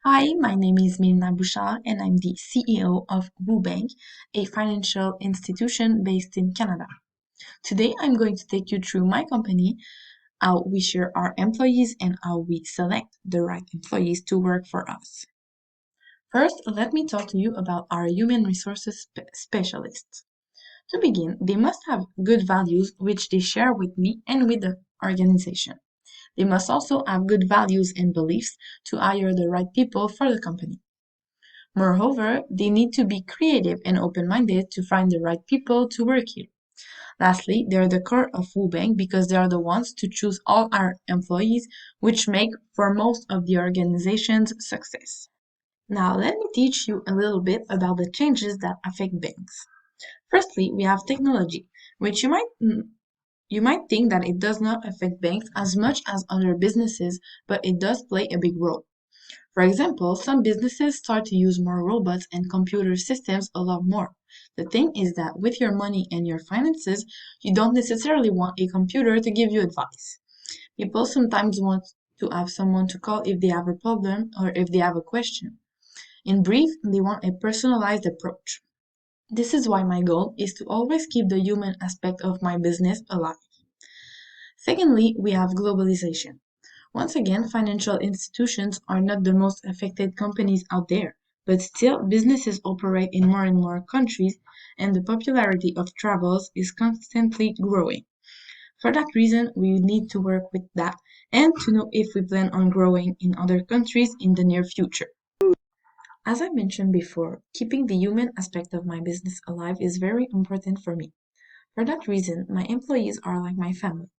Hi, my name is Mirna Bouchard and I'm the CEO of WooBank, a financial institution based in Canada. Today I'm going to take you through my company, how we share our employees and how we select the right employees to work for us. First, let me talk to you about our human resources specialists. To begin, they must have good values which they share with me and with the organization. They must also have good values and beliefs to hire the right people for the company. Moreover, they need to be creative and open-minded to find the right people to work here. Lastly, they are the core of WooBank because they are the ones to choose all our employees, which make for most of the organization's success. Now, let me teach you a little bit about the changes that affect banks. Firstly, we have technology, which you might think that it does not affect banks as much as other businesses, but it does play a big role. For example, some businesses start to use more robots and computer systems a lot more. The thing is that with your money and your finances, you don't necessarily want a computer to give you advice. People sometimes want to have someone to call if they have a problem or if they have a question. In brief, they want a personalized approach. This is why my goal is to always keep the human aspect of my business alive. Secondly, we have globalization. Once again, financial institutions are not the most affected companies out there, but still businesses operate in more and more countries and the popularity of travels is constantly growing. For that reason, we need to work with that and to know if we plan on growing in other countries in the near future. As I mentioned before, keeping the human aspect of my business alive is very important for me. For that reason, my employees are like my family.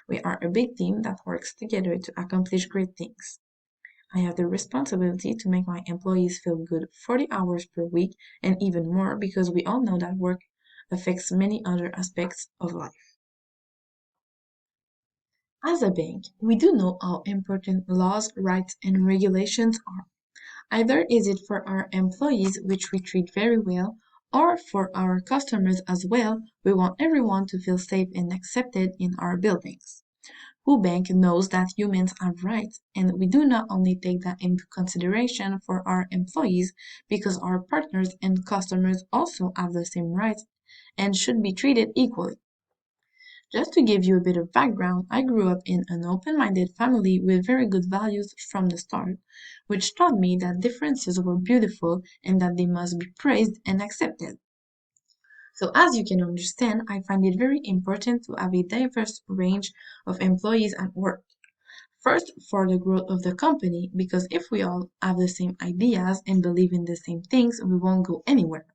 We are a big team that works together to accomplish great things. I have the responsibility to make my employees feel good 40 hours per week and even more because we all know that work affects many other aspects of life. As a bank, we do know how important laws, rights, and regulations are. Either is it for our employees, which we treat very well, or for our customers as well, we want everyone to feel safe and accepted in our buildings. WooBank knows that humans have rights, and we do not only take that into consideration for our employees because our partners and customers also have the same rights and should be treated equally. Just to give you a bit of background, I grew up in an open-minded family with very good values from the start, which taught me that differences were beautiful and that they must be praised and accepted. So as you can understand, I find it very important to have a diverse range of employees at work. First, for the growth of the company, because if we all have the same ideas and believe in the same things, we won't go anywhere.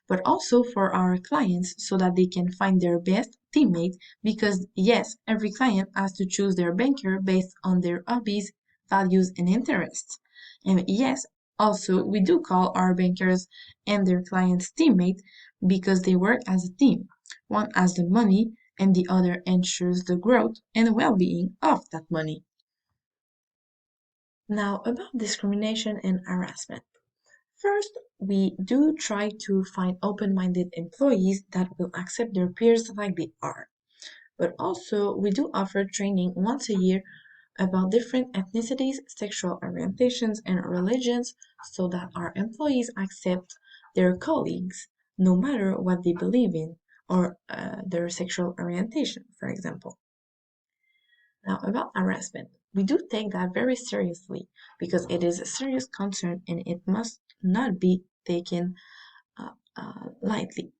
But also for our clients so that they can find their best teammate, because yes, every client has to choose their banker based on their hobbies, values, and interests. And yes, also we do call our bankers and their clients teammates because they work as a team. One has the money and the other ensures the growth and well-being of that money. Now, about discrimination and harassment. First, we do try to find open-minded employees that will accept their peers like they are. But also, we do offer training once a year about different ethnicities, sexual orientations, and religions so that our employees accept their colleagues no matter what they believe in or their sexual orientation, for example. Now, about harassment, we do take that very seriously because it is a serious concern and it must not be taken lightly.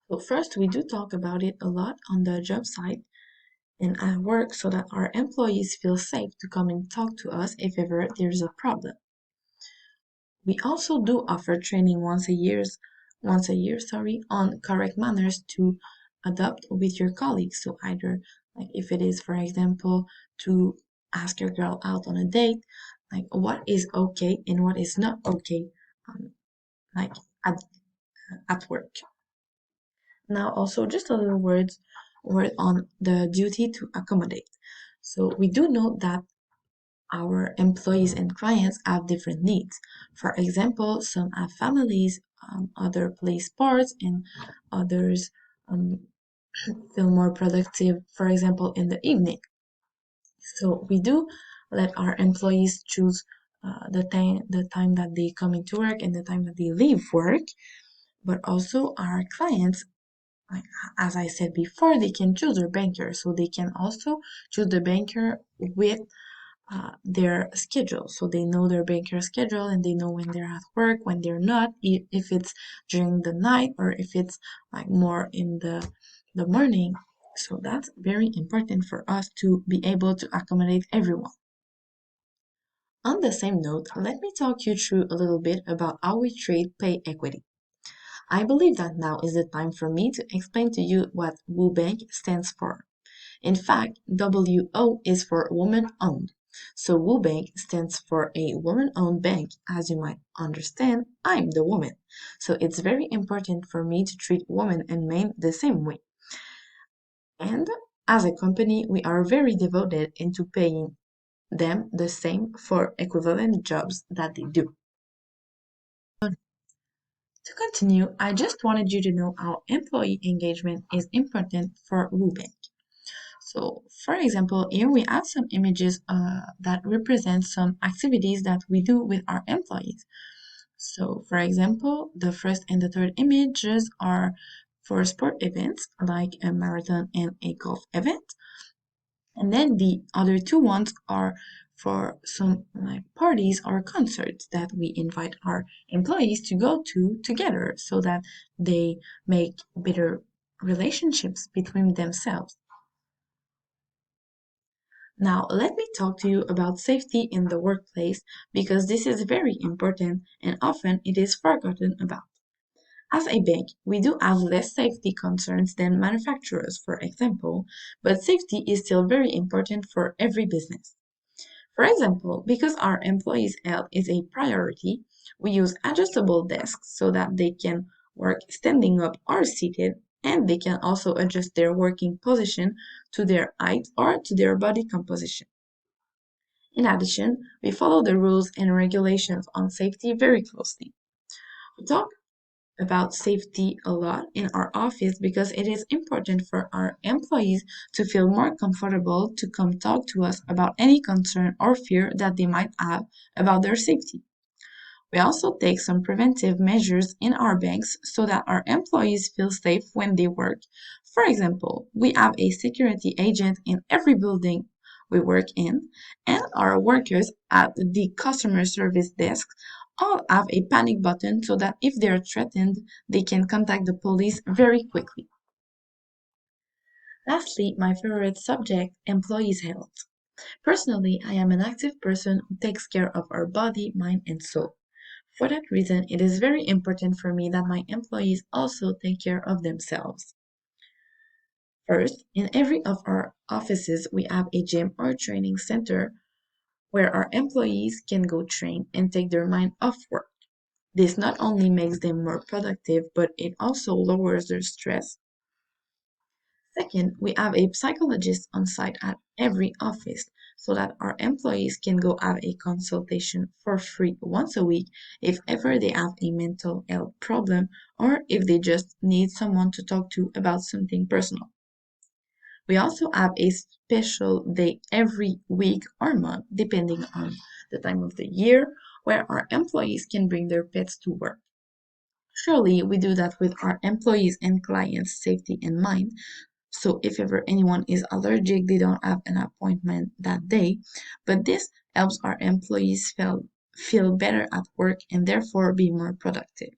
So, first, we do talk about it a lot on the job site and at work so that our employees feel safe to come and talk to us if ever there's a problem. We also do offer training once a year, on correct manners to adopt with your colleagues. So either like if it is, for example, to ask your girl out on a date, like what is okay and what is not okay, um, like at work. Now also just a little word on the duty to accommodate. So we do know that our employees and clients have different needs. For example, some have families, other play sports, and others um, feel more productive, for example, in the evening. So we do let our employees choose the time that they come into work and the time that they leave work, but also our clients, like as I said before, they can choose their banker, so they can also choose the banker with their schedule. So they know their banker schedule and they know when they're at work, when they're not, if it's during the night or if it's like more in the morning. So that's very important for us to be able to accommodate everyone. On the same note, let me talk you through a little bit about how we treat pay equity. I believe that now is the time for me to explain to you what WooBank stands for. In fact, WO is for woman owned. So WooBank stands for a woman owned bank. As you might understand, I'm the woman. So it's very important for me to treat women and men the same way. And as a company, we are very devoted into paying them the same for equivalent jobs that they do. To continue, I just wanted you to know how employee engagement is important for WooBank. So, for example, here we have some images that represent some activities that we do with our employees. So, for example, the first and the third images are for sport events like a marathon and a golf event. And then the other two ones are for some like parties or concerts that we invite our employees to go to together so that they make better relationships between themselves. Now, let me talk to you about safety in the workplace because this is very important and often it is forgotten about. As a bank, we do have less safety concerns than manufacturers, for example, but safety is still very important for every business. For example, because our employees' health is a priority, we use adjustable desks so that they can work standing up or seated, and they can also adjust their working position to their height or to their body composition. In addition, we follow the rules and regulations on safety very closely. We talk about safety a lot in our office because it is important for our employees to feel more comfortable to come talk to us about any concern or fear that they might have about their safety. We also take some preventive measures in our banks so that our employees feel safe when they work. For example, we have a security agent in every building we work in, and our workers at the customer service desk all have a panic button so that if they are threatened, they can contact the police very quickly. Lastly, my favorite subject, employees' health. Personally, I am an active person who takes care of our body, mind, and soul. For that reason, it is very important for me that my employees also take care of themselves. First, in every of our offices, we have a gym or training center where our employees can go train and take their mind off work. This not only makes them more productive, but it also lowers their stress. Second, we have a psychologist on site at every office so that our employees can go have a consultation for free once a week if ever they have a mental health problem or if they just need someone to talk to about something personal. We also have a special day every week or month, depending on the time of the year, where our employees can bring their pets to work. Surely we do that with our employees and clients' safety in mind. So if ever anyone is allergic, they don't have an appointment that day. But this helps our employees feel better at work and therefore be more productive.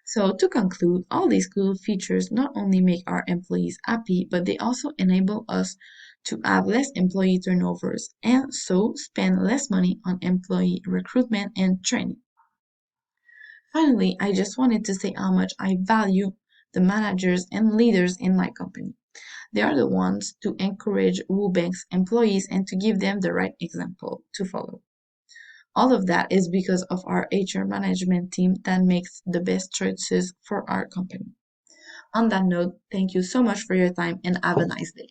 So to conclude, all these cool features not only make our employees happy, but they also enable us to have less employee turnovers and so spend less money on employee recruitment and training. Finally, I just wanted to say how much I value the managers and leaders in my company. They are the ones to encourage WooBank's employees and to give them the right example to follow. All of that is because of our HR management team that makes the best choices for our company. On that note, thank you so much for your time and have a nice day.